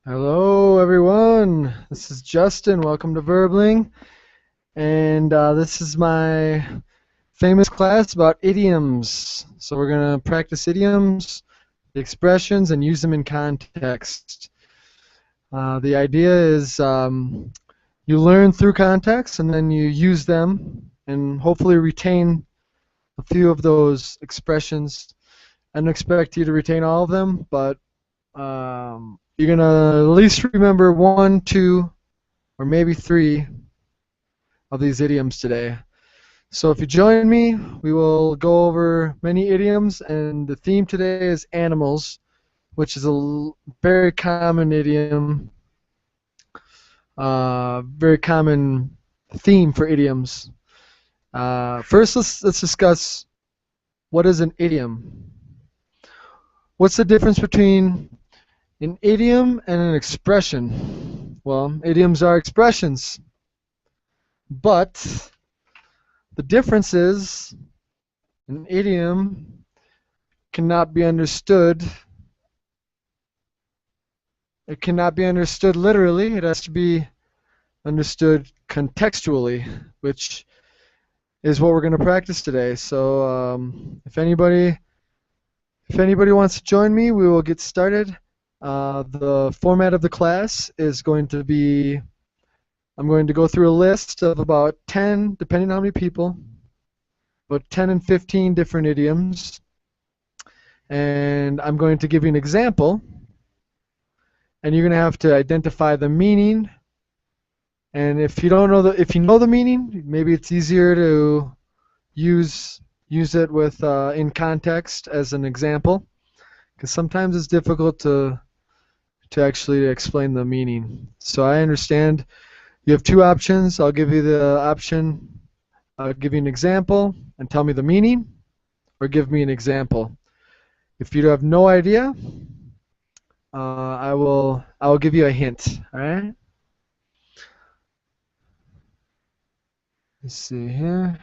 Hello, everyone. This is Justin. Welcome to Verbling. And this is my famous class about idioms. So we're going to practice idioms, the expressions, and use them in context. The idea is you learn through context, and then you use them, and hopefully retain a few of those expressions. I don't expect you to retain all of them, but you're going to at least remember one, two, or maybe three of these idioms today. So if you join me, we will go over many idioms, and the theme today is animals, which is a very common idiom, very common theme for idioms. First, let's discuss what is an idiom. What's the difference between an idiom and an expression? Well, idioms are expressions, but the difference is an idiom cannot be understood. It cannot be understood literally. It has to be understood contextually, which is what we're going to practice today. So if anybody wants to join me, we will get started. The format of the class is going to be, I'm going to go through a list of about 10, depending on how many people, about 10 and 15 different idioms. And I'm going to give you an example, and you're going to have to identify the meaning. And if you don't know if you know the meaning, maybe it's easier to use it with in context as an example, because sometimes it's difficult to actually explain the meaning. So I understand you have two options. I'll give you the option. I'll give you an example and tell me the meaning, or give me an example. If you have no idea, I will give you a hint. All right. Let's see here.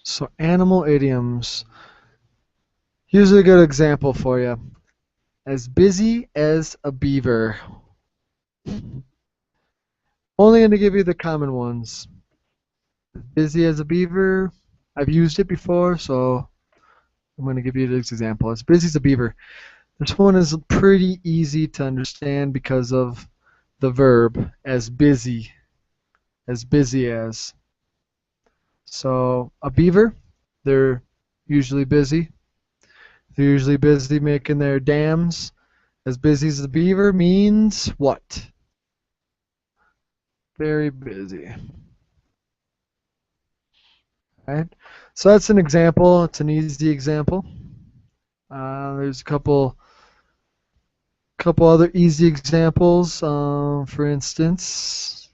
So animal idioms. Here's a good example for you. As busy as a beaver. Only going to give you the common ones. Busy as a beaver. I've used it before, so I'm going to give you this example. As busy as a beaver. This one is pretty easy to understand because of the verb, as busy. As busy as. So a beaver, they're usually busy. They're usually busy making their dams. As busy as a beaver means what? Very busy. Right? So that's an example. It's an easy example. There's a couple other easy examples. For instance,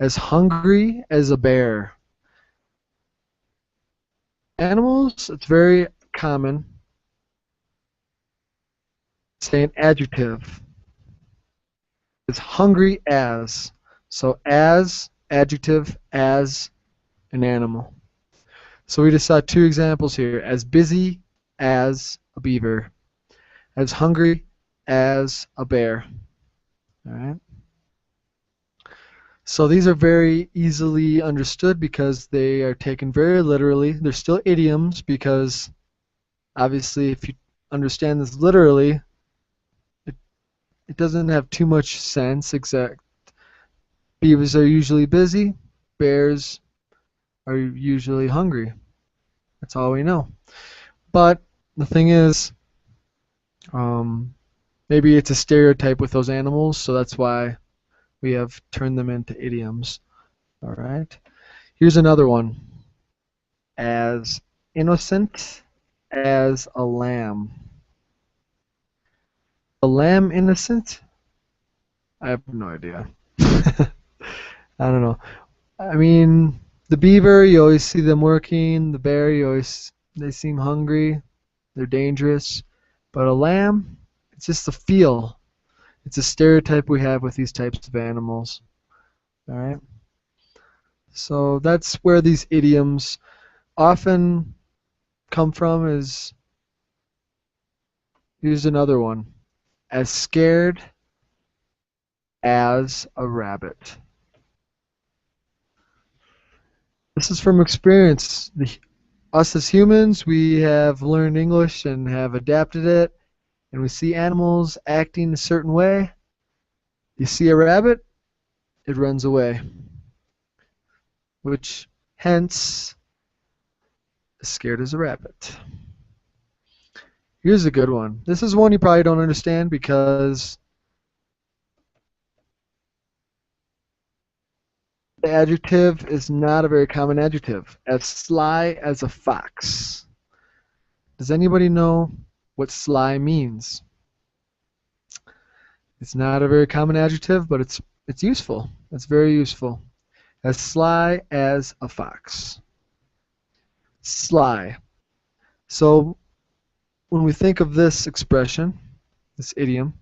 as hungry as a bear. Animals, it's very common. Say an adjective. It's hungry as. So as, adjective, as an animal. So we just saw two examples here. As busy as a beaver. As hungry as a bear. All right. So these are very easily understood because they are taken very literally. They're still idioms because obviously if you understand this literally, it doesn't have too much sense. Except beavers are usually busy. Bears are usually hungry. That's all we know. But the thing is, maybe it's a stereotype with those animals, so that's why we have turned them into idioms. All right. Here's another one. As innocent as a lamb. A lamb innocent? I have no idea. I don't know. I mean, the beaver, you always see them working. The bear, they seem hungry. They're dangerous. But a lamb, it's just a feel. It's a stereotype we have with these types of animals. All right. So that's where these idioms often come from, is Here's another one. As scared as a rabbit. This is from experience. Us as humans, we have learned English and have adapted it, and we see animals acting a certain way. You see a rabbit, it runs away, which hence as scared as a rabbit. Here's a good one. This is one you probably don't understand because the adjective is not a very common adjective. As sly as a fox. Does anybody know what sly means? It's not a very common adjective, but it's useful. It's very useful. As sly as a fox. Sly. So when we think of this expression, this idiom,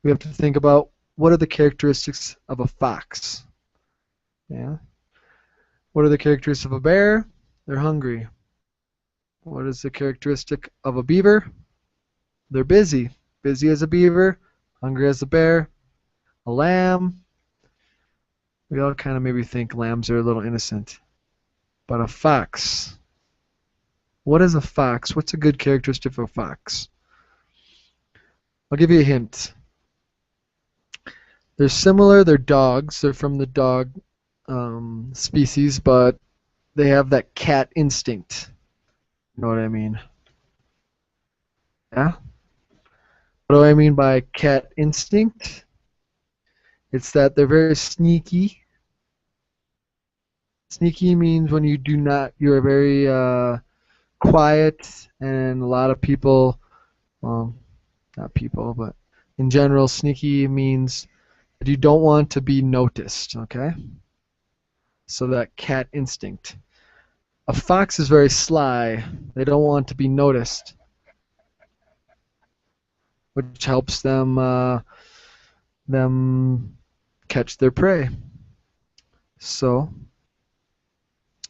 we have to think about what are the characteristics of a fox. Yeah. What are the characteristics of a bear? They're hungry. What is the characteristic of a beaver? They're busy. Busy as a beaver, hungry as a bear. A lamb. We all kind of maybe think lambs are a little innocent. But a fox. What is a fox? What's a good characteristic of a fox? I'll give you a hint. They're similar. They're dogs. They're from the dog species, but they have that cat instinct. You know what I mean? Yeah? What do I mean by cat instinct? It's that they're very sneaky. Sneaky means when you're very quiet, and a lot of people, well, not people, but in general, sneaky means that you don't want to be noticed, okay? So that cat instinct. A fox is very sly. They don't want to be noticed, which helps them catch their prey. So,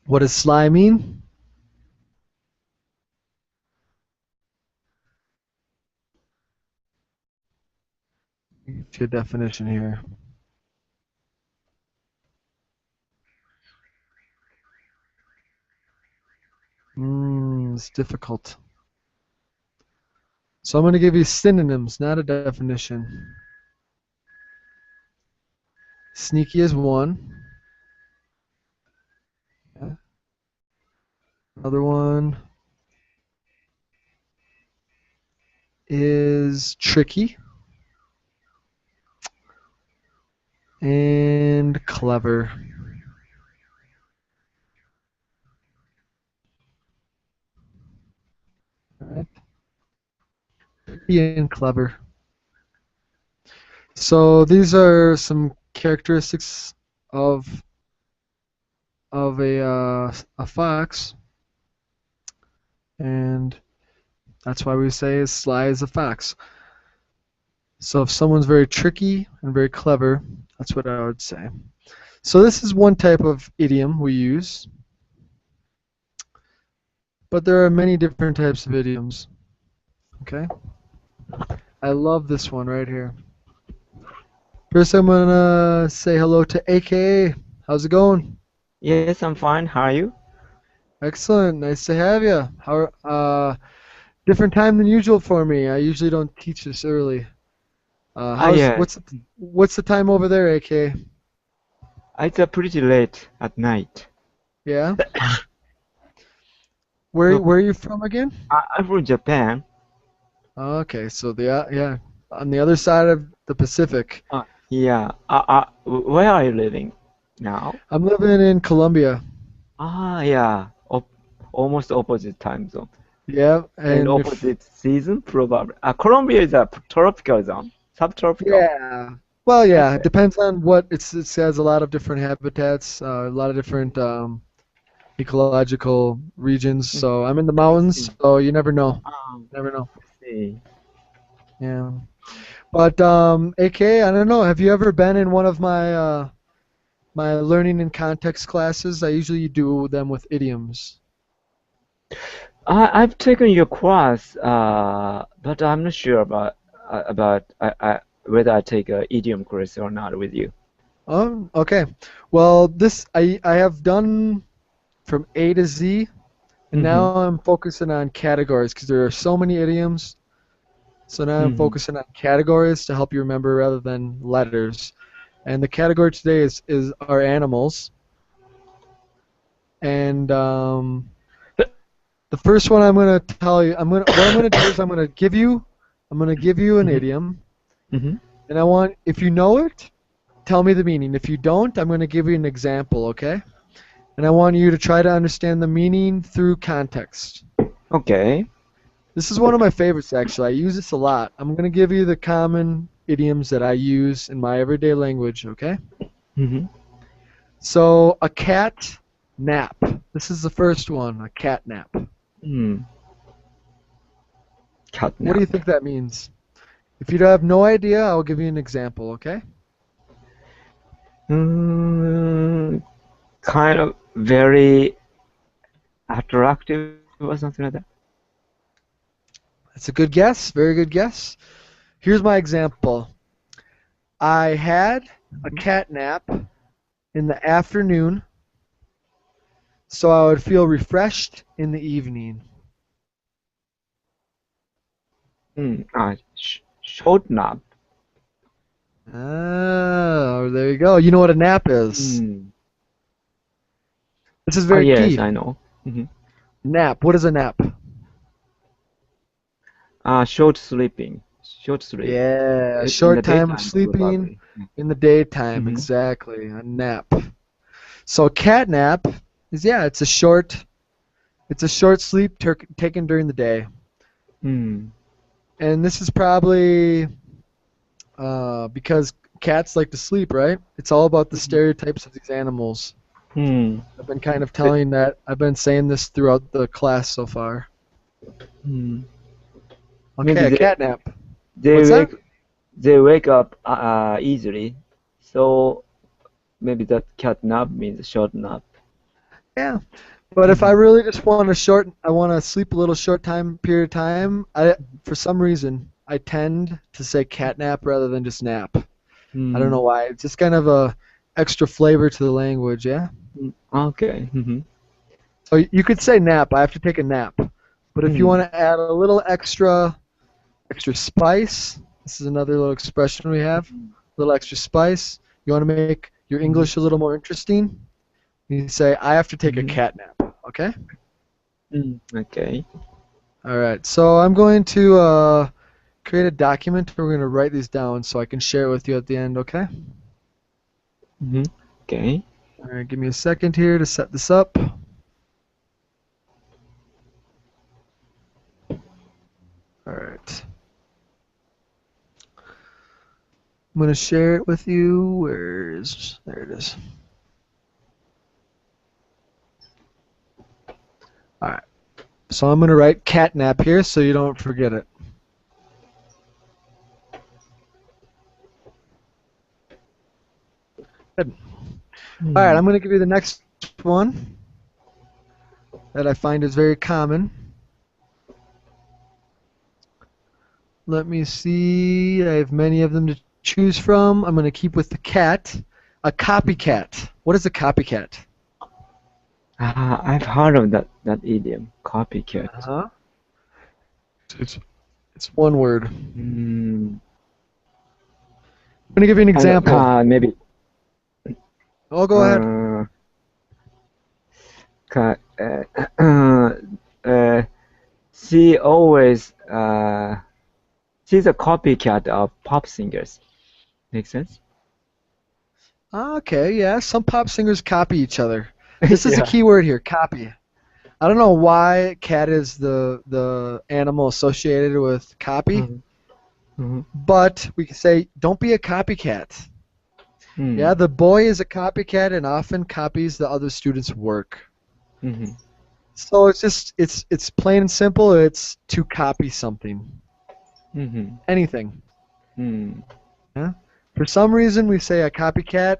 what does sly mean? Get your definition here. It's difficult. So I'm going to give you synonyms, not a definition. Sneaky is one. Yeah. Another one is tricky and clever. All right. Tricky and clever. So these are some characteristics of a fox, and that's why we say as sly as a fox. So if someone's very tricky and very clever, that's what I would say. So this is one type of idiom we use, but there are many different types of idioms. Okay? I love this one right here. First I'm gonna say hello to AKA. How's it going? Yes, I'm fine. How are you? Excellent. Nice to have you. Different time than usual for me. I usually don't teach this early. How's Yes. what's the time over there, AK? It's pretty late at night. Yeah. So Where are you from again? I'm from Japan. Okay, so yeah, on the other side of the Pacific. Yeah. Where are you living now? I'm living in Colombia. Yeah. Almost opposite time zone Yeah, and and if opposite season, probably. Colombia is a tropical zone, subtropical. yeah, well, I yeah, see. it depends on what it has a lot of different habitats, a lot of different ecological regions. So I'm in the I mountains, see. so you never know. I Never know. see. Yeah. But AK, I don't know. Have you ever been in one of my learning in context classes? I usually do them with idioms. I've taken your course, but I'm not sure about whether I take a idiom course or not with you. Okay. Well, this I have done from A to Z, and Mm-hmm. now I'm focusing on categories because there are so many idioms. So now I'm Mm-hmm. focusing on categories to help you remember rather than letters. And the category today is our animals. And the first one I'm gonna tell you, what I'm gonna do is I'm gonna give you an Mm-hmm. idiom, Mm-hmm. and I want if you know it, tell me the meaning. If you don't, I'm gonna give you an example, okay? And I want you to try to understand the meaning through context. Okay. This is one of my favorites, actually. I use this a lot. I'm going to give you the common idioms that I use in my everyday language, okay? Mm-hmm. So, a cat nap. This is the first one, a cat nap. Mm. What do you Catnap. think that means? If you have no idea, I'll give you an example, okay? Mm, kind of very attractive or something like that. That's a good guess, very good guess. Here's my example. I had a Mhm. cat nap in the afternoon, so I would feel refreshed in the evening. Short nap. Oh, there you go. You know what a nap is. Mm. This is Oh very yes, key. I know. Hmm. Nap. What is a nap? Short sleeping. Short sleep. Yeah, a In short the time of daytime, sleeping probably. in the daytime. Mm-hmm. Exactly. A nap. So a cat nap is yeah, it's a short sleep taken during the day. Mm. And this is probably because cats like to sleep, right? It's all about the Mm. stereotypes of these animals. Mm. I've been kind of Th- telling that. I've been saying this throughout the class so far. mm. Okay, Maybe a cat nap. they What's that? wake they wake up easily. So maybe that cat nap means short nap. Yeah. But if I Mm-hmm. really just I want to sleep a little short time period of time. For some reason, I tend to say cat nap rather than just nap. I don't know Mm. why. It's just kind of a extra flavor to the language, yeah. Mm. Okay. Mm-hmm. So you could say nap. I have to take a nap. But if you want Mm. to add a little extra spice, this is another little expression we have. A little extra spice. You want to make your Mm-hmm. English a little more interesting. You say I have to take a Mm-hmm. cat nap. Okay. Mm. Okay. All right. So I'm going to create a document. We're going to write these down so I can share it with you at the end, okay? Mm-hmm. Okay. All right, give me a second here to set this up. All right. I'm going to share it with you. There it is. All right. So I'm going to write catnap here so you don't forget it. Good. All right, Mm. I'm going to give you the next one that I find is very common. Let me see. I have many of them to choose from. I'm going to keep with the cat. A copycat. What is a copycat? I've heard of that idiom, copycat. Uh-huh. It's it's one word. I'm Mm. going to give you an I know, example. maybe Oh, go ahead. uh, ca- uh, she always she's a copycat of pop singers. Make sense? Okay, yeah. Some pop singers copy each other. This is a Yeah. key word here, copy. I don't know why cat is the animal associated with copy, Mhm. Mhm. but we can say don't be a copycat. Yeah, Mm. the boy is a copycat and often copies the other student's work. Mhm. So it's plain and simple. It's to copy something, Mhm. anything. Mm. Yeah. For some reason, we say a copycat.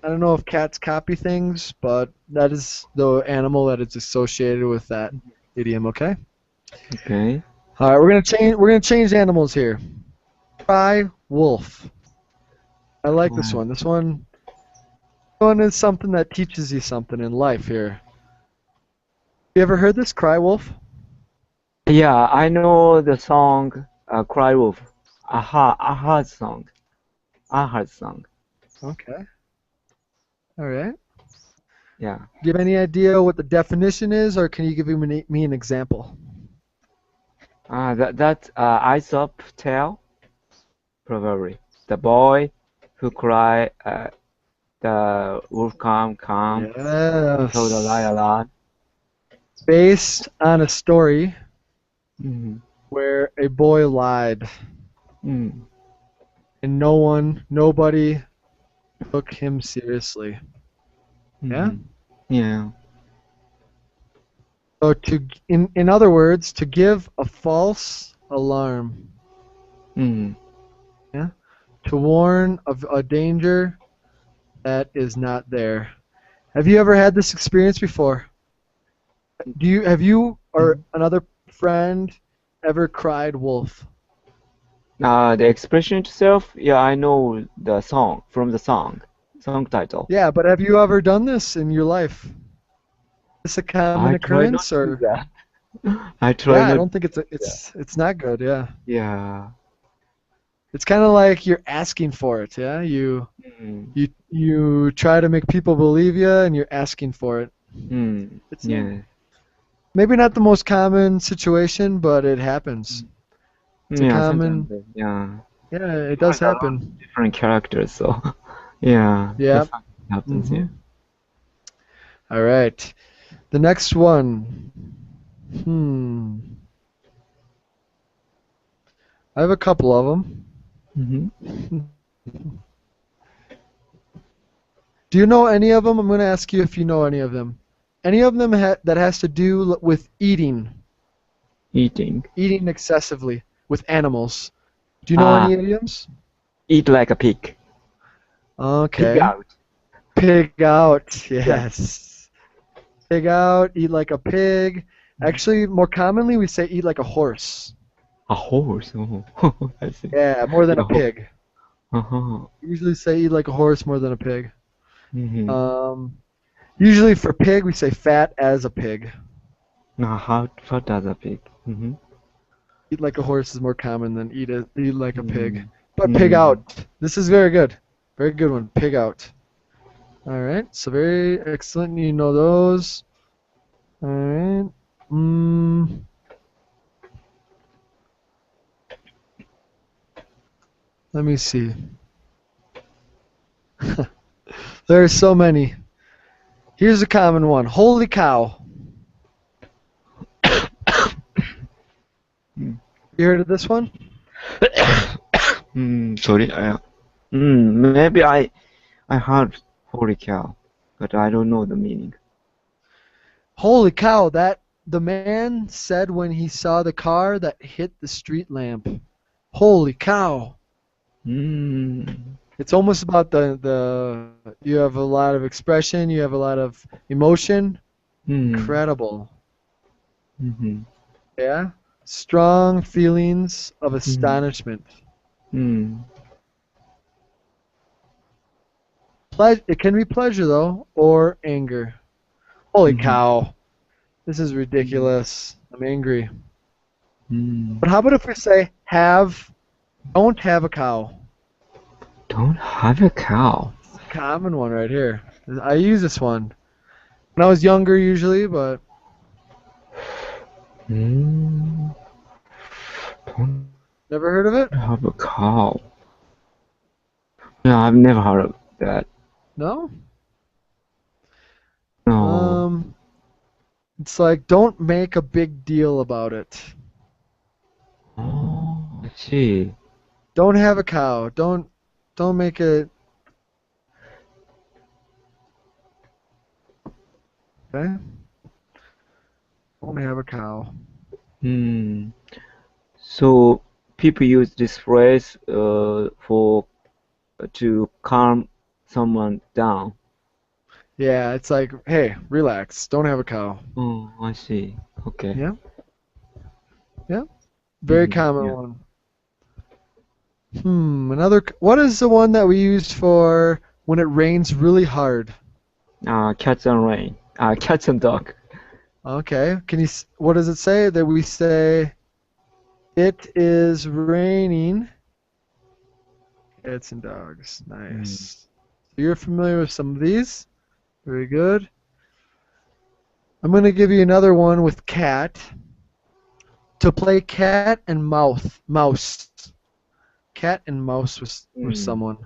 I don't know if cats copy things, but that is the animal that is associated with that. idiom, okay? Okay. All right, we're gonna change animals here. Cry wolf. I like this Right. one. This one is something that teaches you something in life here. You ever heard this, cry wolf? Yeah, I know the song Cry Wolf. Aha song. Aha song. Okay. All right. Yeah. Do you have any idea what the definition is, or can you give me an example? That Aesop tale, probably. The boy who cried, the wolf come, told the lion a Yes. lot. Based on a story Mm-hmm. where a boy lied Mm-hmm. and nobody took him seriously. Yeah? Mm-hmm. Yeah. So in other words, to give a false alarm. Mm-hmm. Yeah? To warn of a danger that is not there. Have you ever had this experience before? Have you or another friend ever cried wolf? The expression itself, yeah, I know the song from the song title. Yeah, but have you ever done this in your life? Is this a common I try not occurrence to do or? that. I try Yeah, I not don't think to do that. it's not good, yeah. Yeah. It's kind of like you're asking for it, yeah? Mm. You try to make people believe you and you're asking for it. Mm. It's Yeah. maybe not the most common situation, but it happens. Mm. It's a Yeah, sometimes, common, yeah. yeah, it Because does a lot of happen. different characters, so yeah, Yeah. that's what happens, yeah. Mhm. All right. The next one. Hmm. I have a couple of them. Mm-hmm. Do you know any of them? I'm going to ask you if you know any of them. Any of them that has to do with Eating. eating excessively with animals. Do you know any Ah, idioms? eat like a pig. Pig Okay. out. Pig out. Yeah. Yes. Pig out. Eat like a pig. Mhm. Actually, more commonly, we say eat like a horse. A horse. Oh, I see. Yeah, more than a Yeah. pig. Uh-huh. We usually say eat like a horse more than a pig. Mm-hmm. Um, Usually for pig, we say fat as a pig. Now, how does a pig? Mm-hmm. Eat like a horse is more common than eat like a pig. Mm. But pig Mm. out. This is very good. Very good one. Pig out. All right. So very excellent. You know those. All right. Mm, Let me see. There are so many. Here's a common one. Holy cow. Mm. You heard of this one? Sorry. Maybe I heard holy cow, but I don't know the meaning. Holy cow. That the man said when he saw the car that hit the street lamp. Holy cow. Mm. It's almost about the you have a lot of expression, you have a lot of emotion. Mm. Incredible. Mm-hmm. Yeah? Strong feelings of Mm. astonishment. Mm. It can be pleasure though, or anger. Holy Mm-hmm. cow. This is Mm. ridiculous. I'm angry. Mm. But how about if we say don't have a cow? Don't have a cow. It's a common one right here. I use this one when I was younger usually, but Mm. Don't never heard of it? have a cow. Yeah, I've never heard of that. No? No. Um, it's like don't make a big deal about it. Oh, I see. Don't have a cow. Don't make it. Okay. Don't have a cow. Hmm. So people use this phrase for to calm someone down. Yeah, it's like, hey, relax, don't have a cow. Oh, I see. Okay. Yeah, yeah, very common Yeah. one. What is the one that we use for when it rains really hard? Cats and rain. Cats and dog. Okay, what does it say? That we say it is raining cats and dogs. Mm. Nice. So you're familiar with some of these? Very good. I'm going to give you another one with cat. To play cat and mouse. Cat and mouse with Mm. someone.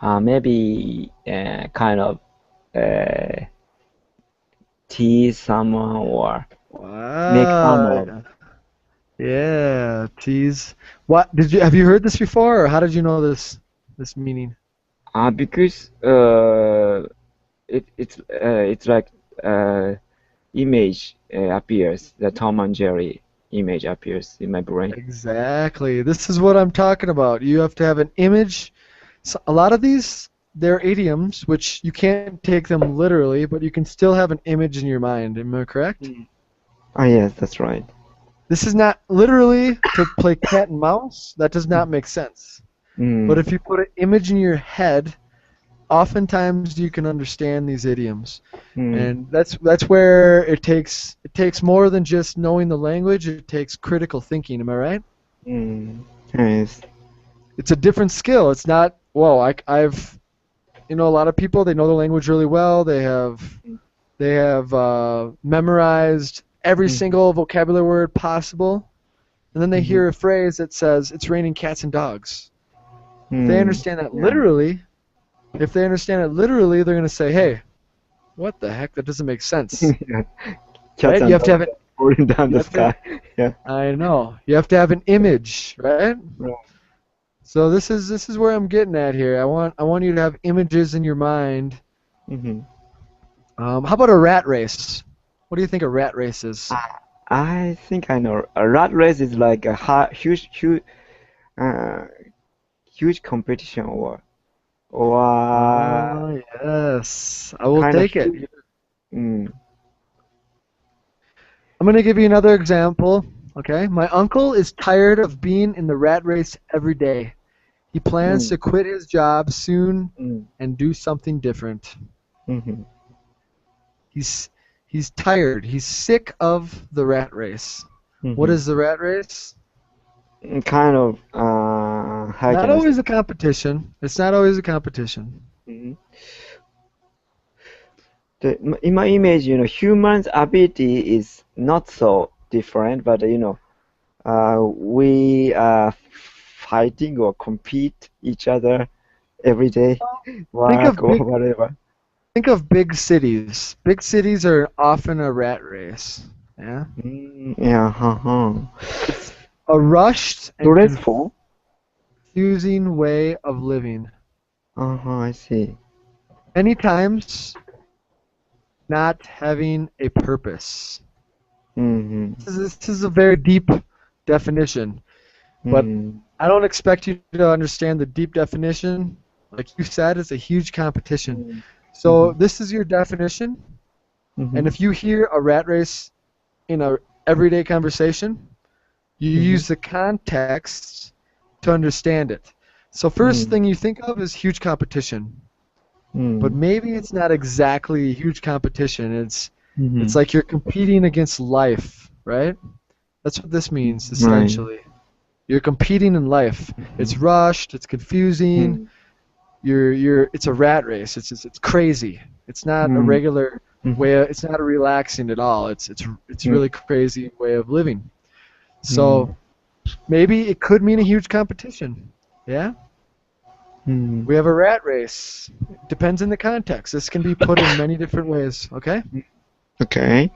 Maybe kind of uh, tease someone or make fun of. Wow. Yeah, tease. What have you heard this before, or how did you know this meaning? Because it's like uh, image appears. The Tom and Jerry image appears in my brain. Exactly. This is what I'm talking about. You have to have an image. So a lot of these, they're idioms, which you can't take them literally, but you can still have an image in your mind. Am I correct? Mm. Yes, that's right. This is not literally to play cat and mouse. That does not make sense. But Mm. if you put an image in your head, oftentimes you can understand these idioms. Mm. And that's where it takes more than just knowing the language. It takes critical thinking. Am I right? Mm. Yes. It's a different skill. It's not, whoa, I've a lot of people, they know the language really well. They have memorized every Mm-hmm. single vocabulary word possible, and then they Mm-hmm. hear a phrase that says it's raining cats and dogs. If they Mm. understand that Yeah. literally, if they understand it literally, they're going to say, "Hey, what the heck? That doesn't make sense." Yeah. Cats Right? You and have to dogs have it. are falling down You the have to. sky. Yeah. I know. You have to have an image, right? Right. So this is where I'm getting at here. I want you to have images in your mind. Mm-hmm. How about a rat race? What do you think a rat race is? I think I know. A rat race is like a uh, huge competition or Oh, yes. I will kind of take it. huge. Mm. I'm going to give you another example. Okay. My uncle is tired of being in the rat race every day. He plans Mm. to quit his job soon Mm. and do something different. Mm-hmm. He's he's tired. He's sick of the rat race. What Mm-hmm. is the rat race? Kind of how Not can I say? always a competition. It's not always a competition. Mm-hmm. In my image, humans' ability is not so different, but we are fighting or compete each other every day, Think work of or big whatever. think of big cities. Big cities are often a rat race. Yeah. Yeah, uh-huh. It's a rushed and Stressful. confusing way of living. Uh-huh, I see. Many times not having a purpose. Mm-hmm. This is a very deep definition, but Mm-hmm. I don't expect you to understand the deep definition. Like you said, it's a huge competition. Mm-hmm. So this is your definition, and Mm-hmm. if you hear a rat race in a everyday conversation, you Mm-hmm. use the context to understand it. So first thing you think of is huge competition, but Mm-hmm. maybe it's not exactly a huge competition. It's Mm-hmm. like you're competing against life, right? That's what this means Right. essentially. You're competing in life. It's Mm-hmm. rushed, it's confusing. Mm-hmm. It's a rat race. It's crazy. It's not a regular Mm-hmm. way. It's not a relaxing at all. It's really crazy way of living. Mm-hmm. So maybe it could mean a huge competition. Yeah? Mm-hmm. We have a rat race. Depends in the context. This can be put in many different ways, okay? Okay.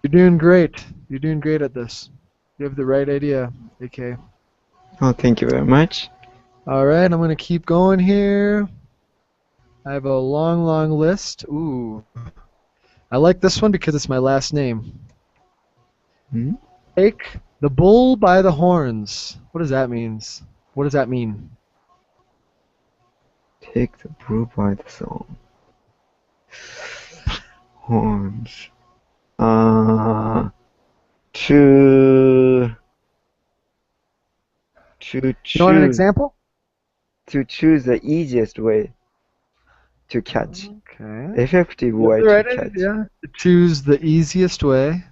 You're doing great. You're doing great at this. You have the right idea, AK. Oh, thank you very much. All right, I'm going to keep going here. I have a long, long list. Ooh. I like this one because it's my last name. Hmm? Take the bull by the horns. What does that mean? What does that mean? Take the bull by the thorn. Horns. Uh, to to You want an choose example? to choose the easiest way to catch, Okay. effective You have way the to right catch. idea. To choose the easiest way.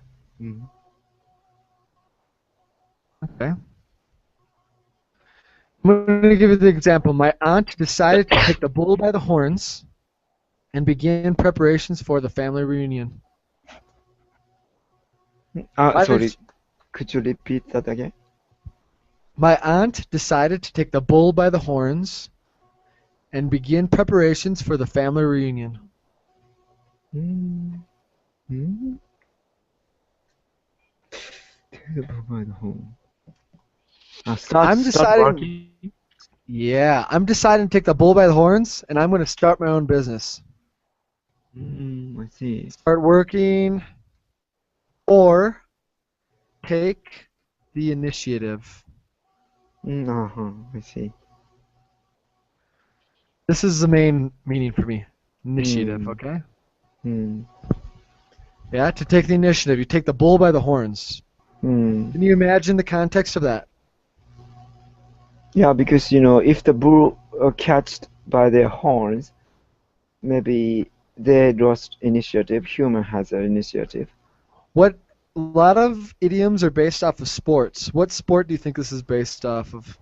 Mm. Okay. I'm going to give you the example. My aunt decided to take the bull by the horns and begin preparations for the family reunion. Why did Sorry, she- could you repeat that again? My aunt decided to take the bull by the horns and begin preparations for the family reunion. Mm. Mm. Provide home. I'm Start deciding, working. yeah, I'm deciding to take the bull by the horns and I'm going to start my own business. I see. Start working or take the initiative. I see. This is the main meaning for me. Initiative, Mm. okay? Mm. Yeah, to take the initiative. You take the bull by the horns. Mm. Can you imagine the context of that? Yeah, because if the bull catched by their horns, maybe they lost initiative. Human has an initiative. What a lot of idioms are based off of sports. What sport do you think this is based off of?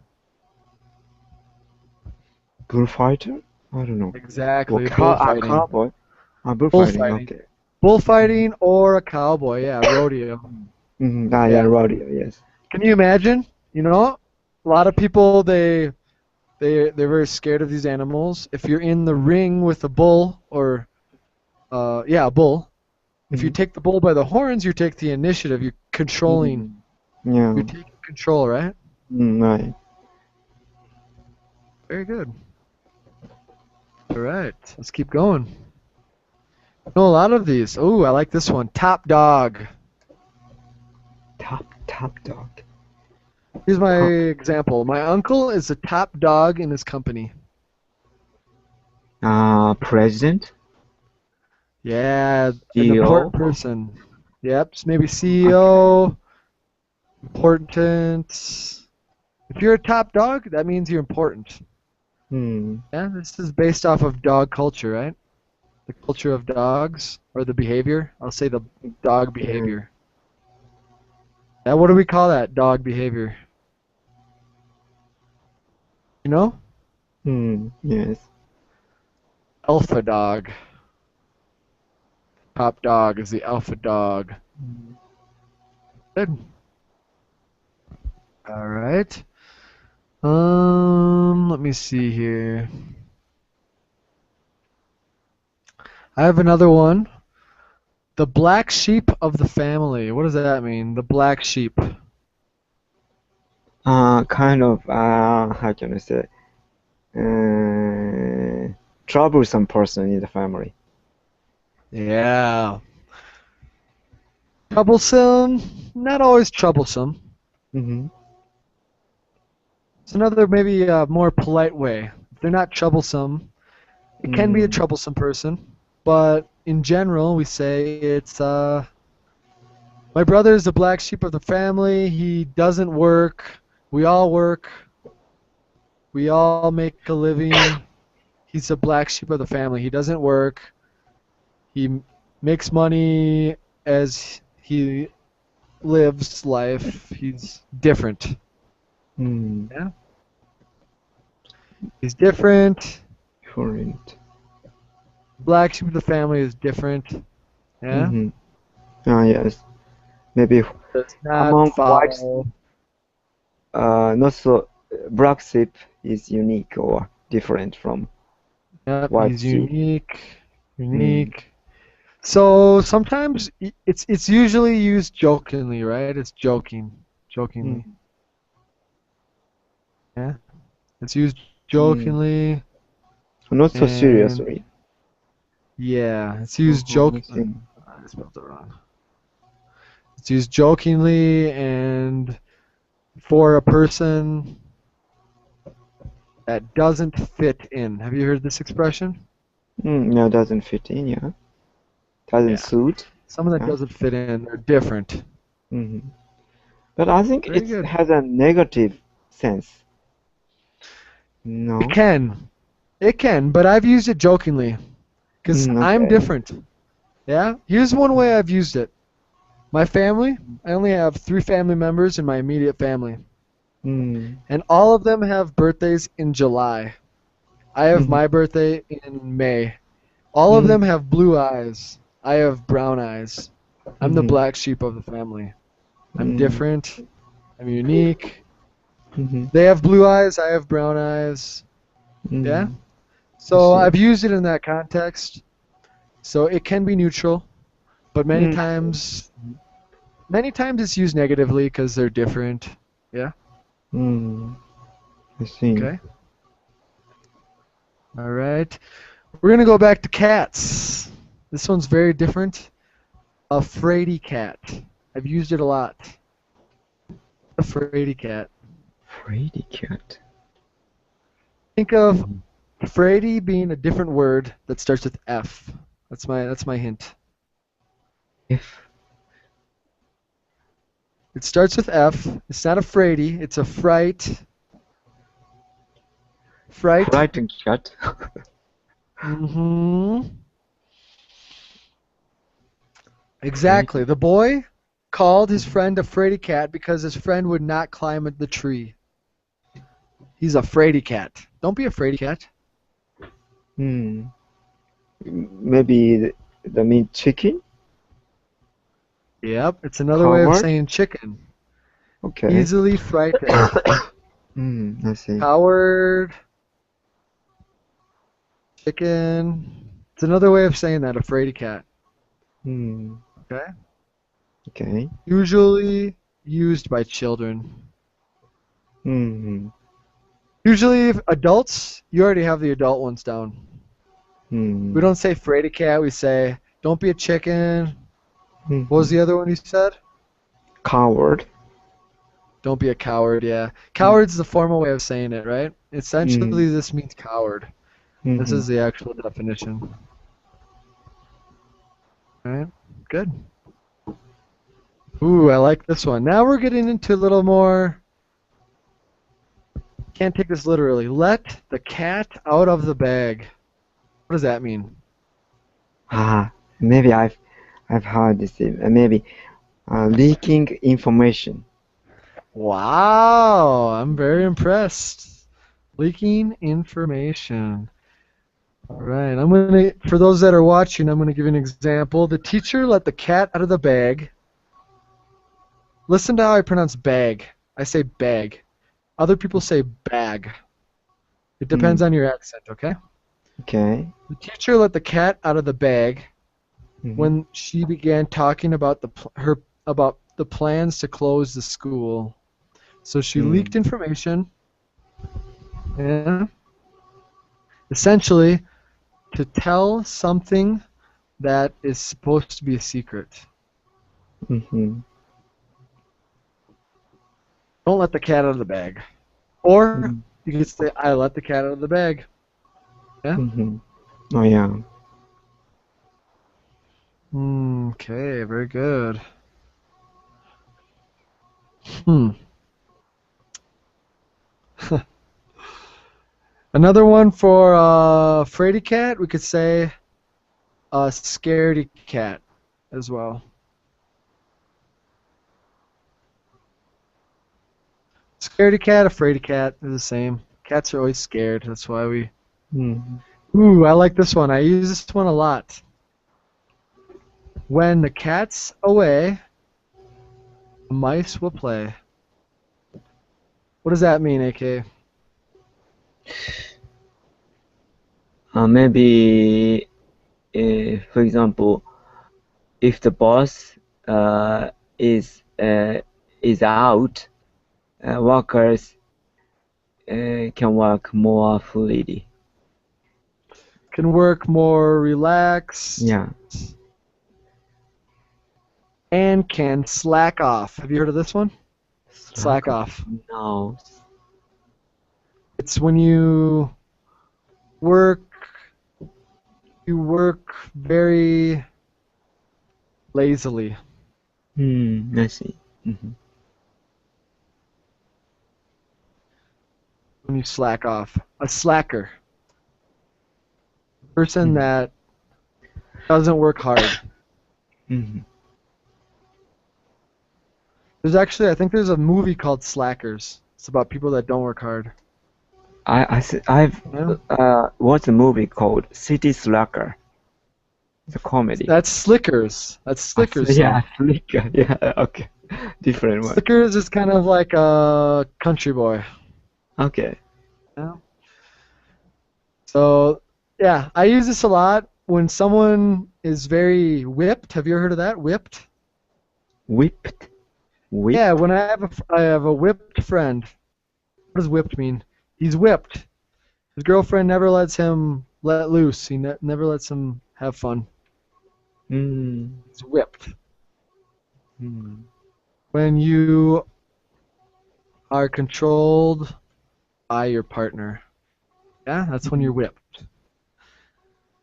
Bullfighter? I don't know. Well, Exactly, bullfighting. cowboy. Bullfighting. Bullfighting. Okay. Bullfighting or a cowboy, yeah, rodeo. Yeah, Yeah. rodeo. Yes. Can you imagine? You know, a lot of people they're very scared of these animals. If you're in the ring with a bull or yeah, a bull, if you Mm-hmm. take the bull by the horns, you take the initiative. You're controlling. Mm. Yeah. You're taking control, right? Right. Very good. All right, let's keep going. Know a lot of these. Oh, I like this one. Top dog. Top dog. Here's my Huh. example. My uncle is the top dog in his company. President, Yeah, an CEO. important person. Yep, maybe Okay. CEO, important. If you're a top dog, that means you're important. Hmm. Yeah, this is based off of dog culture, right? The culture of dogs or the behavior. I'll say the dog Yeah. behavior. Yeah, what do we call that dog behavior? You know? Yes. Alpha dog. Top dog is the alpha dog. Mm. Good. All right. Let me see here. I have another one. The black sheep of the family. What does that mean? The black sheep. Kind of. How can I say? Uh, Troublesome person in the family. Yeah. Troublesome. Not always troublesome. Mm-hmm. It's another maybe more polite way. If they're not troublesome, it can be a Mm. troublesome person, but in general, we say it's my brother is the black sheep of the family. He doesn't work. We all work. We all make a living. He's the black sheep of the family. He doesn't work. He makes money as he lives life. He's different. Mm. Yeah. He's different. Current. Black sheep of the family is different. Yeah. Mm-hmm. Yes. Maybe Does not among whites, follow. not so. Black sheep is unique or different from Yep, white he's sheep. unique. Mm. Unique. So sometimes it's usually used jokingly, right? It's joking, jokingly. Mm. Yeah, it's used Mm. jokingly, Not so and seriously. yeah, it's used I joke. see. I spelled it wrong. It's used jokingly and for a person that doesn't fit in. Have you heard this expression? No, doesn't fit in. Yeah, doesn't Yeah. suit. Something that Yeah. doesn't fit in. They're different. hmm But I think Very it good. has a negative sense. It No. can. It can, but I've used it jokingly because I'm Okay. different. Yeah? Here's one way I've used it. My family, I only have 3 family members in my immediate family, Mm. and all of them have birthdays in July. I have Mm-hmm. my birthday in May. All of them Mm-hmm. have blue eyes. I have brown eyes. I'm the Mm-hmm. black sheep of the family. I'm Mm-hmm. different. I'm unique. Mm-hmm. They have blue eyes. I have brown eyes. Yeah? Mm. I So see. I've used it in that context. So it can be neutral, but Mm. many times it's used negatively because they're different. Yeah? Mm. I see. Okay. All right. We're going to go back to cats. This one's very different. A fraidy cat. I've used it a lot. A fraidy cat. Fraidy cat. Think of Mm. fraidy being a different word that starts with F. That's my hint. If It starts with F. It's not a fraidy. It's a fright. Fright. frightened cat. Mm-hmm. Exactly. Fraidy. The boy called his friend a fraidy cat because his friend would not climb the tree. He's a fraidy cat. Don't be a fraidy cat. Hmm. Maybe the mean chicken? Yep. It's another way of Coward? saying chicken. Okay. Easily frightened. I see. Coward, chicken. It's another way of saying that, a fraidy cat. Hmm. Okay? Okay. Usually used by children. Hmm. Usually, if adults, you already have the adult ones down. We Hmm. don't say fraidy cat, we say, don't be a chicken. What was Hmm. the other one you said? Coward. Don't be a coward, yeah. Hmm. Coward's the formal way of saying it, right? Hmm. Essentially, this means coward. This Hmm. is the actual definition. All right, good. Ooh, I like this one. Now we're getting into a little more. Can't take this literally. Let the cat out of the bag. What does that mean? Maybe I've heard this. Maybe leaking information. Wow, I'm very impressed. Leaking information. All right, for those that are watching, I'm gonna give you an example. The teacher let the cat out of the bag. Listen to how I pronounce bag. I say bag. Other people say bag. It depends Hmm. on your accent, okay? Okay. The teacher let the cat out of the bag Hmm. when she began talking about the plans to close the school. So she leaked Hmm. information, yeah, essentially to tell something that is supposed to be a secret. Hmm. Don't let the cat out of the bag. Or Hmm. you could say, I let the cat out of the bag. Yeah? Hmm. Oh yeah. Okay, very good. Hmm. Another one for fraidy cat, we could say a scaredy cat as well. Scaredy cat, afraid cat is the same. Cats are always scared. That's why we. Hmm. Ooh, I like this one. I use this one a lot. When the cat's away, the mice will play. What does that mean, AK? Maybe, for example, if the boss uh, is uh, is out, workers can work more freely. Can work more relaxed Yeah. and can slack off. Have you heard of this one? Slack Slack off. off. No. It's when you work You work very lazily I see. Mm-hmm. when you slack off. A slacker, a person Mm-hmm. that doesn't work hard. Mm-hmm. There's actually, I think there's a movie called Slackers. It's about people that don't work hard. I've Yeah. watched a movie called City Slacker. It's a comedy. That's Slickers. That's Slickers Yeah, though. Slacker. Yeah, okay. Different one. Slickers is kind of like a country boy. Okay. Yeah. So yeah, I use this a lot when someone is very whipped. Have you ever heard of that? Whipped? Whipped. Yeah, Whipped. when I have a whipped friend. What does whipped mean? He's whipped. His girlfriend never lets him let loose. He never lets him have fun. Mm. He's whipped. Mm. When you are controlled by your partner. Yeah, that's when you're Mm. whipped.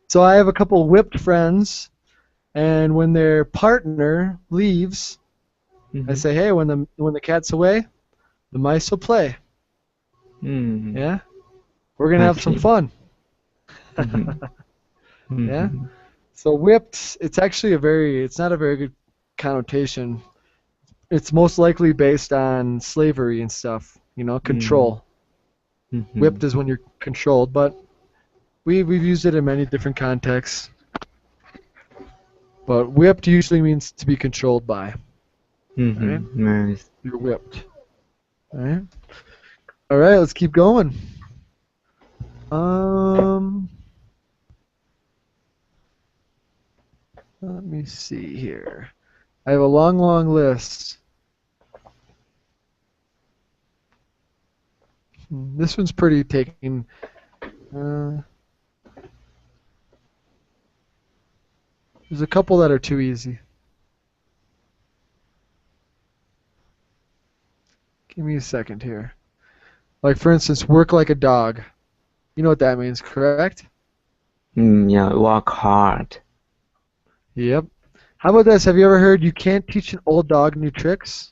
So I have a couple whipped friends, and when their partner leaves, I Mm-hmm. say, "Hey, when the cat's away, the mice will play. Mm. Yeah, we're gonna I have some see. fun." Mm-hmm. Yeah. Mm-hmm. So whipped, it's not a very good connotation. It's most likely based on slavery and stuff, Mm. control. Mm-hmm. Whipped is when you're controlled, but we've used it in many different contexts. But whipped usually means to be controlled by. All right, Mm-hmm. Nice. you're whipped. All right, let's keep going. Um, Let me see here. I have a long, long list. This one's pretty taking. Uh, there's a couple that are too easy. Give me a second here. Like for instance, work like a dog. You know what that means, correct? Yeah, work hard. Yep. How about this? Have you ever heard you can't teach an old dog new tricks?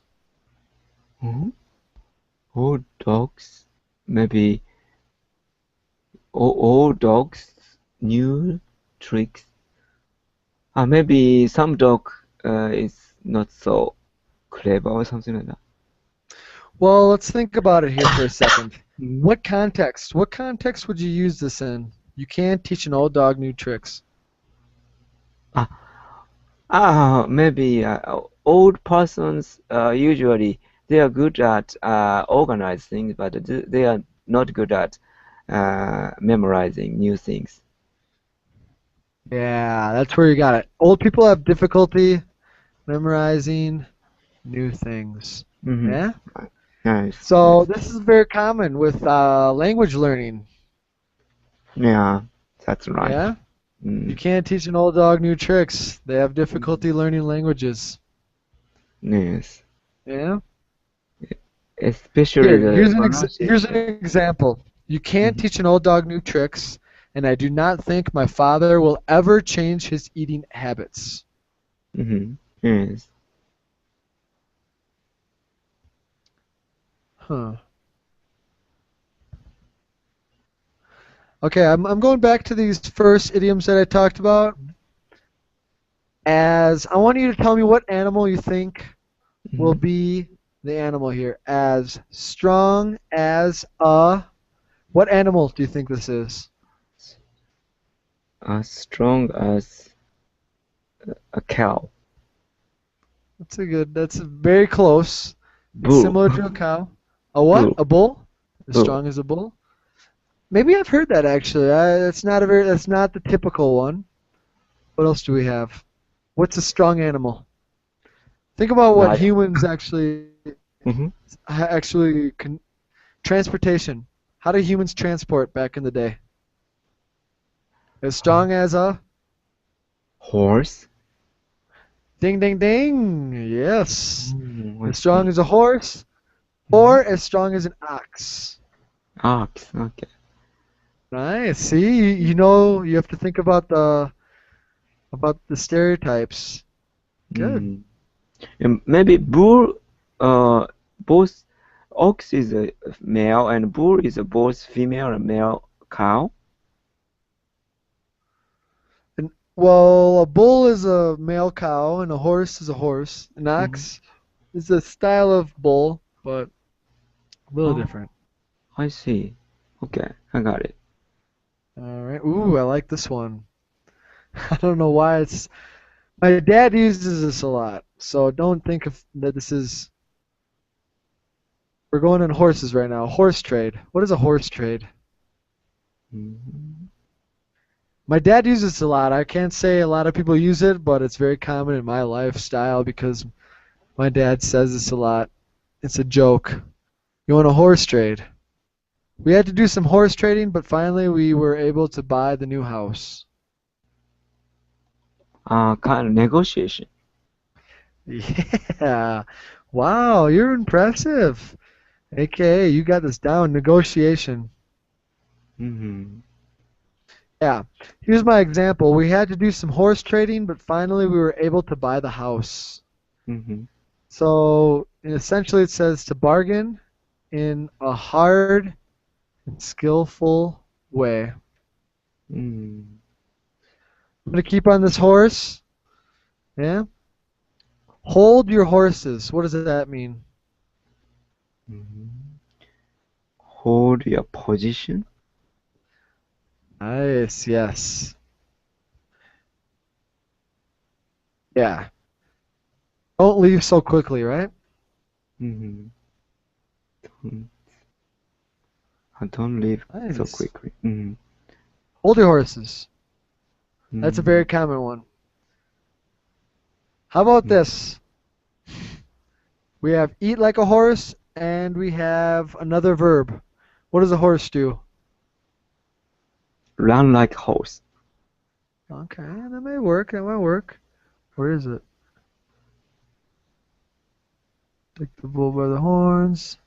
Hmm. All dogs, maybe all dogs new tricks. Maybe some dog is not so clever or something like that. Well, let's think about it here for a second. Mhm. What context? What context would you use this in? You can't teach an old dog new tricks. Ah, maybe old persons usually they are good at organize things, but they are not good at memorizing new things. Yeah, that's where you got it. Old people have difficulty memorizing new things. Hmm. Yeah? Nice, So nice. this is very common with language learning. Yeah, that's right. Yeah? You Mm. can't teach an old dog new tricks. They have Mhm. difficulty learning languages. Yes, Yeah? especially Here, the here's an pronunciation. example. You can't Hmm. teach an old dog new tricks, and I do not think my father will ever change his eating habits. Hmm. Yes. Huh. Okay, I'm going back to these first idioms that I talked about. As I want you to tell me what animal you think will Hmm. be the animal here. As strong as a. What animal do you think this is? As strong as a cow. That's very close. It's Bull. similar to a cow. A what? Bull. A bull? As Bull. strong as a bull? Maybe I've heard that actually. That's not the typical one. What else do we have? What's a strong animal? Think about what Lion. humans Hmm. actually transportation. How do humans transport back in the day? As strong as a Horse. ding ding ding. Yes. I As strong see. as a horse Hmm. or as strong as an ox. Ox. Okay. Nice. See, you know, you have to think about the stereotypes. Good. Mm. And maybe bull, uh, both ox is a male and bull is a both female and male cow. And well, a bull is a male cow, and a horse is a horse. An Mhm. ox is a style of bull, but a little Oh, different. I see. Okay, I got it. All right. Ooh, I like this one. I don't know why it's. My dad uses this a lot, so don't think of that this is. We're going on horses right now. Horse trade. What is a horse trade? Mhm. My dad uses this a lot. I can't say a lot of people use it, but it's very common in my lifestyle because my dad says this a lot. It's a joke. You want a horse trade? We had to do some horse trading, but finally we were able to buy the new house. Kind of negotiation. Yeah. Wow, you're impressive. AKA, you got this down. Negotiation. Mm-hmm. Yeah. Here's my example. We had to do some horse trading, but finally we were able to buy the house. Mm-hmm. So essentially it says to bargain in a hard and skillful way. I'm Mm-hmm. going to keep on this horse. Yeah. Hold your horses. What does that mean? Mm-hmm. Hold your position. Nice. Yes. Yeah. Don't leave so quickly, right? Mm-hmm. Don't leave so Nice. quickly. Mm-hmm. Hold your horses. That's a Mm-hmm. very common one. How about this? We have eat like a horse and we have another verb. What does a horse do? Run like horse. Okay, that may work. That might work. Where is it? Take the bull by the horns.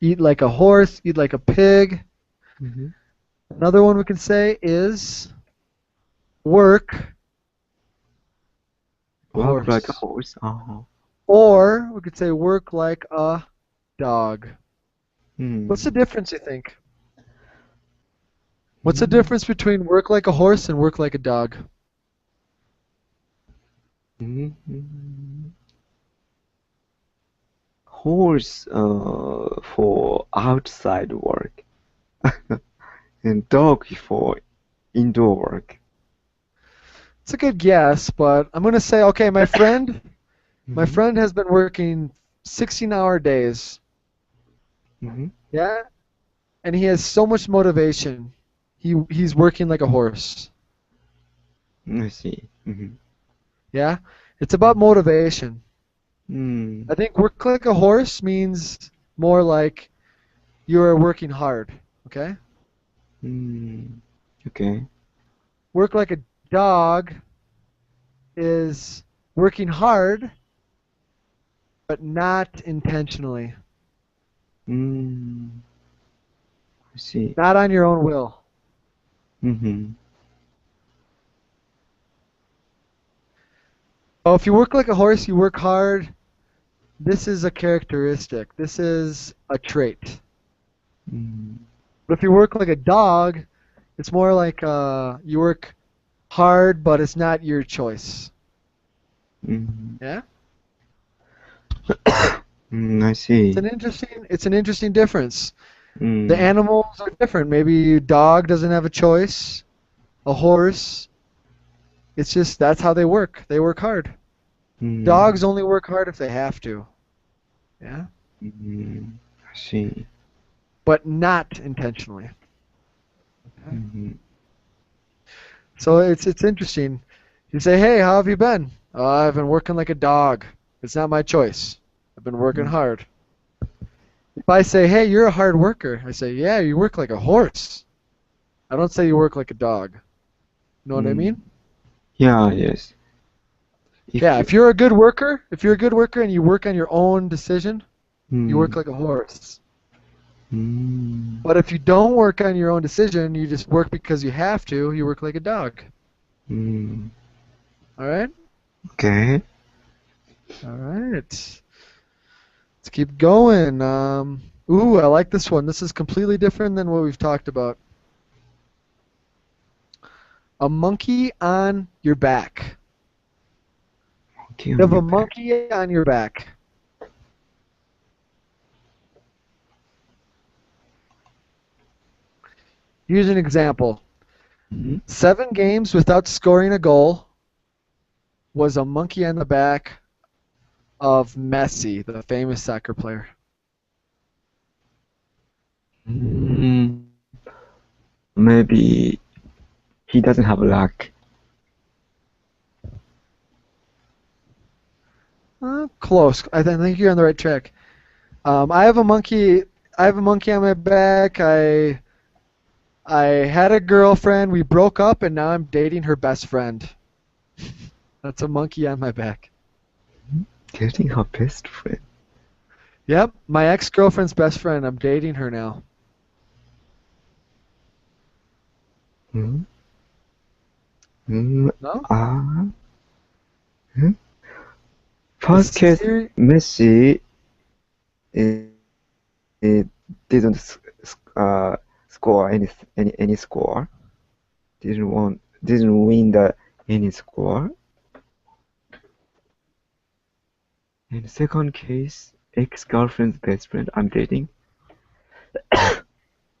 Eat like a horse. Eat like a pig. Mm-hmm. Another one we can say is work a Walk like a horse. horse. Uh-huh. Or we could say work like a dog. What's the Mm-hmm. difference, you think? What's the difference between work like a horse and work like a dog? Mm-hmm. Horse for outside work and dog for indoor work. It's a good guess, but I'm going to say, okay, my Mm-hmm. friend has been working 16-hour days. Mm-hmm. Yeah, and he has so much motivation. He's working like a horse. I see. Mm-hmm. Yeah, it's about motivation. Mm-hmm. I think work like a horse means more like you're working hard. Okay, Mm-hmm. Okay. work like a dog is working hard but not intentionally, Mm-hmm. I see. not on your own will. Mm-hmm. Oh, if you work like a horse, you work hard. This is a characteristic. This is a trait. Mm-hmm. But if you work like a dog, it's more like you work hard, but it's not your choice. Mm-hmm. Yeah, I see. it's an interesting difference. The Mm-hmm. animals are different. Maybe a dog doesn't have a choice. A horse, it's just that's how they work. They work hard. Mm-hmm. Dogs only work hard if they have to. Yeah, Mm-hmm. I see. but not intentionally. Okay. Mm-hmm. So it's interesting. You say, "Hey, how have you been?" I've been working like a dog. It's not my choice. I've been working hard. If I say, "Hey, you're a hard worker," I say, "Yeah, you work like a horse." I don't say you work like a dog. You know what I Mm-hmm. mean? Yeah, yes. If Yeah, you if you're a good worker and you work on your own decision, you work mm, like a horse. Mm, But if you don't work on your own decision, you just work because you have to, you work like a dog. mm, All right? okay. All right. Let's keep going. Ooh, I like this one. This is completely different than what we've talked about. A monkey on your back. Okay, You on have your a back. monkey on your back. Here's an example. Mm, 7 games without scoring a goal was a monkey on the back of Messi, the famous soccer player. mm, maybe he doesn't have luck. Close. I think you're on the right track. I have a monkey. I have a monkey on my back. I had a girlfriend. We broke up, and now I'm dating her best friend. That's a monkey on my back. Getting her best friend. Yep, my ex-girlfriend's best friend. I'm dating her now. Mm, mm, No, ah, mm. this First is case, here. Messi eh, eh, didn't score any score. Didn't win the any score. And second case, ex-girlfriend's best friend. I'm dating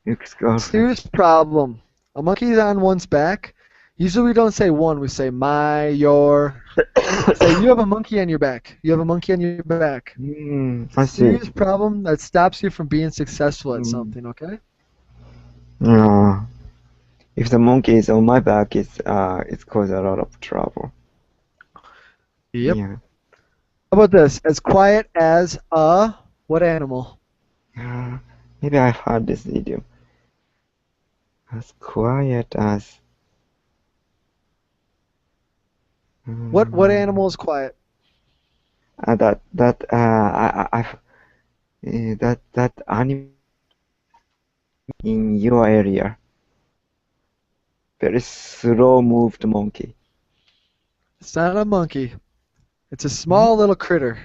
ex-girlfriend. Serious problem. A monkey's on one's back. Usually we don't say one. We say my, your. We say you have a monkey on your back. You have a monkey on your back. It's a I see. serious problem that stops you from being successful at Mm, something. Okay? uh, if the monkey is on my back, it's cause a lot of trouble. Yep. Yeah. How about this? As quiet as a what animal? Uh, maybe I've heard this idiom. As quiet as. What Um, animal is quiet? that I've that animal in your area. Very slow moved monkey. It's not a monkey. It's a Hmm? small little critter.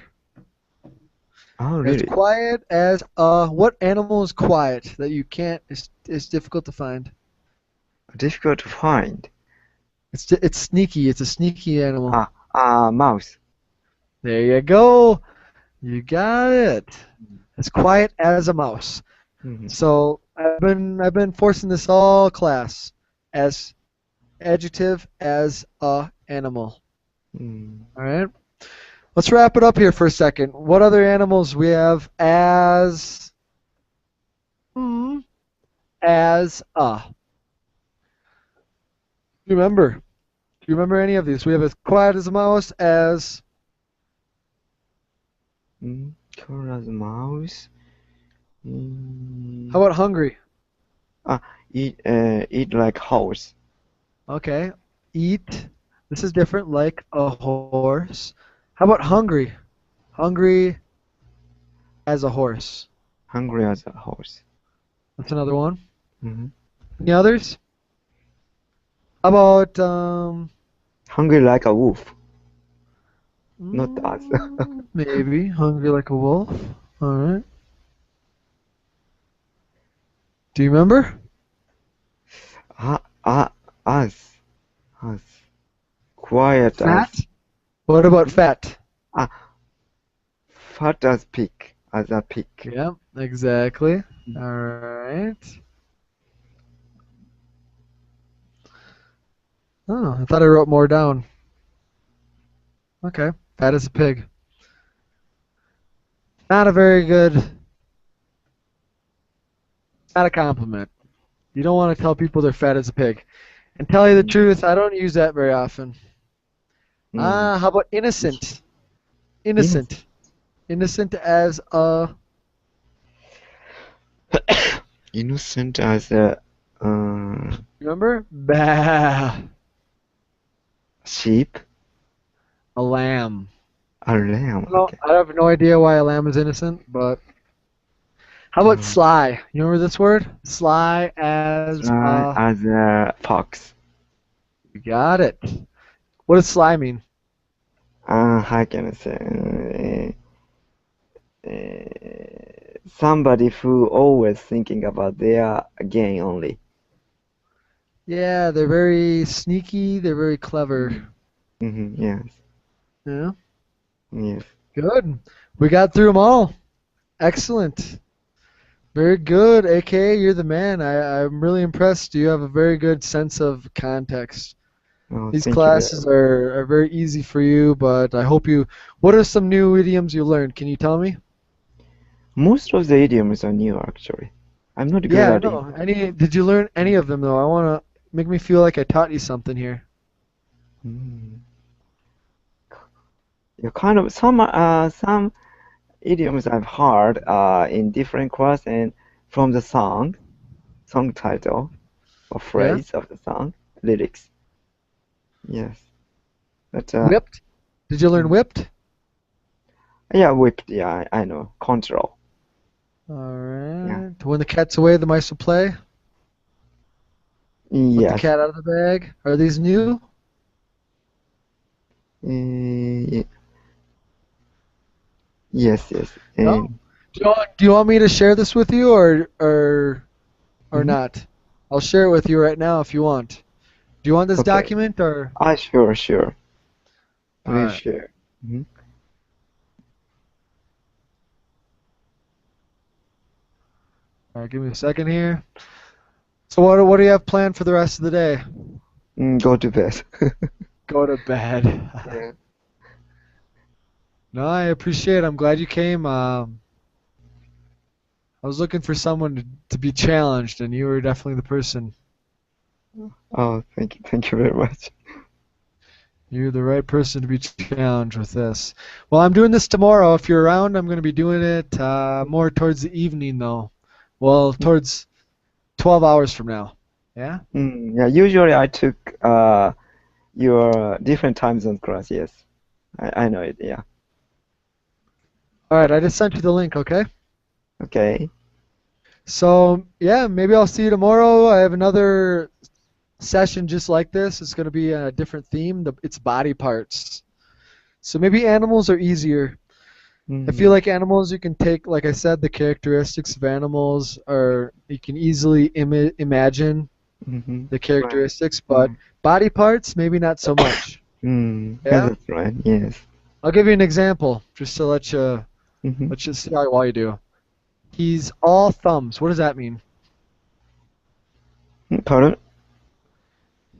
Oh, As really? quiet as a what animal is quiet that you can't? It's difficult to find. Difficult to find. It's sneaky. It's a sneaky animal. Mouse. There you go. You got it. As quiet as a mouse. Hmm. So I've been forcing this all class as adjective as a animal. Hmm. All right. Let's wrap it up here for a second. What other animals we have mm, as a? Remember? Do you remember any of these? We have as quiet as a mouse as Cool as mouse. Hmm. how about hungry? Ah, eat like horse. Okay. Eat. This is different, like a horse. How about hungry? Hungry as a horse. Hungry as a horse. That's another one. Hmm. Any others? How about Hungry like a wolf. Not us. maybe hungry like a wolf. All right. Do you remember? Ah, ah, us. Us. Quiet Fat. as. What about fat? Ah, fat as pig. As a pig. Yeah, exactly. All right. Oh, I thought I wrote more down. Okay. Fat as a pig. Not a very good, not a compliment. You don't want to tell people they're fat as a pig. And tell you the Mm. truth, I don't use that very often. Mm. How about innocent? Innocent. Innocent. Innocent as a, Innocent as a uh, remember? Bah. sheep. A lamb. A lamb. Well, Okay. I have no idea why a lamb is innocent, but How about Uh, sly? You remember this word? Sly as try as a fox. you got it. What does sly mean? How can I say? Somebody who always thinking about their gain only. Yeah, they're very sneaky. They're very clever. Mm. Yes. Yeah, Yes. good. We got through them all. Excellent. Very good, AKA. You're the man. I'm really impressed. You have a very good sense of context. Oh, These thank you very classes much. are very easy for you, but I hope you. What are some new idioms you learned? Can you tell me? Most of the idioms are new, actually. I'm not good Yeah, I at it. know. Did you learn any of them though? I want to make me feel like I taught you something here. Mm. Yeah, kind of some idioms I've heard in different class and from the song title or Yeah? phrase of the song lyrics. Yes, but Whipped? Did you learn mhm. whipped? Yeah, whipped. Yeah, I know. Control. All Yeah. right. When the cat's away, the mice will play. Let the Yes. cat out of the bag. Are these new? Uh, yes, yes. No. And Do you want me to share this with you or mhm. not? I'll share it with you right now if you want. Do you want this Okay. document or? Sure, sure. All Please right. share. Hmm. All right. Give me a second here. So what do you have planned for the rest of the day? Go to bed. Go to bed. Yeah. No, I appreciate it. I'm glad you came. I was looking for someone to be challenged, and you were definitely the person. Oh, thank you very much. You're the right person to be challenged with this. Well, I'm doing this tomorrow. If you're around, I'm going to be doing it more towards the evening, though. Well, towards 12 hours from now. Yeah? Yeah, usually I took your different time zone class. Yes, I know it. Yeah. All right, I just sent you the link, okay? Okay. So, yeah, maybe I'll see you tomorrow. I have another session just like this. It's going to be a different theme. It's body parts. So maybe animals are easier. I feel Mm-hmm. like animals you can take, like I said, the characteristics of animals are you can easily imagine Mm-hmm. the Right. characteristics, but Mm. body parts maybe not so much. Yeah, Yeah, that's right. Yes. I'll give you an example just to Mm-hmm. let's just see how well you do. He's all thumbs. What does that mean? Pardon?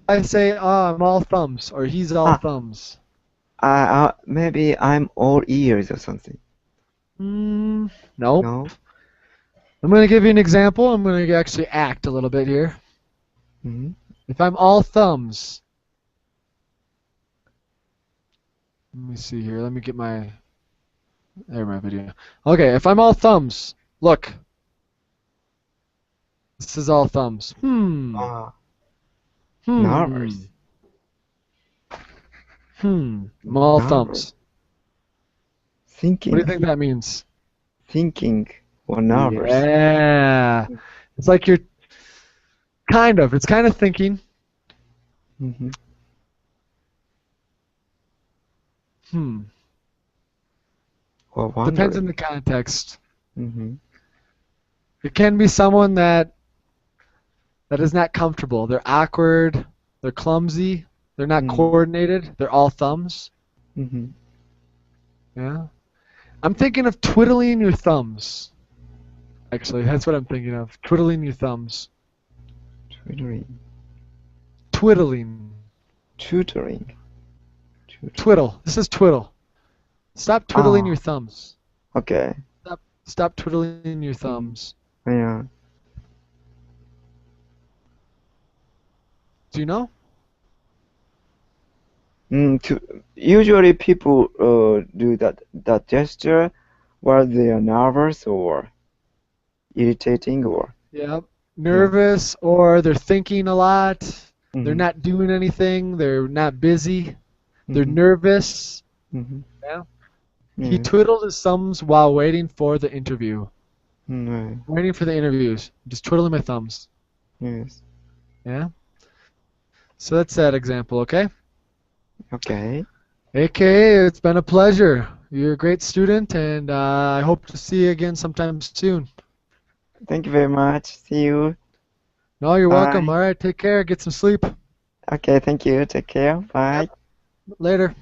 I say, oh, I'm all thumbs, or he's all Ah, thumbs. maybe I'm all ears or something. Hmm, nope. No? I'm going to give you an example. I'm going to actually act a little bit here. Mm-hmm. If I'm all thumbs, let me see here. Let me get my video. Okay, if I'm all thumbs, look, this is all thumbs. Ah, Hmm, nervous. I'm all Nervous. thumbs. What do you Thinking. think that means? Thinking or nervous. Yeah. It's like you're it's kind of thinking. Mm-hmm. Hmm. Or Depends wondering. on the context. Mm-hmm. It can be someone that is not comfortable. They're awkward, they're clumsy, they're not Mm-hmm. coordinated, they're all thumbs. Mm-hmm. Yeah. I'm thinking of twiddling your thumbs. Actually, that's what I'm thinking of. Twiddling your thumbs. Tutoring. Twiddling. Tutoring. Tutoring. Twiddle. This is twiddle. Stop twiddling your Ah, thumbs. okay. Stop twiddling your Mm-hmm. thumbs. Yeah. Do you know? Usually people do that gesture while they are nervous or irritating or Yeah. yeah. Nervous or they're thinking a lot. They're Mm-hmm. not doing anything. They're not busy. They're Mm-hmm. nervous. Mm-hmm. Yeah. He Yes. twiddled his thumbs while waiting for the interview. Right. Waiting for the interviews. Just twiddling my thumbs. Yes. Yeah. So that's that example, okay? Okay. AKA, it's been a pleasure. You're a great student, and I hope to see you again sometime soon. Thank you very much. See you. No, you're welcome. Bye. All right, take care. Get some sleep. Okay, thank you. Take care. Bye. Yep. Later.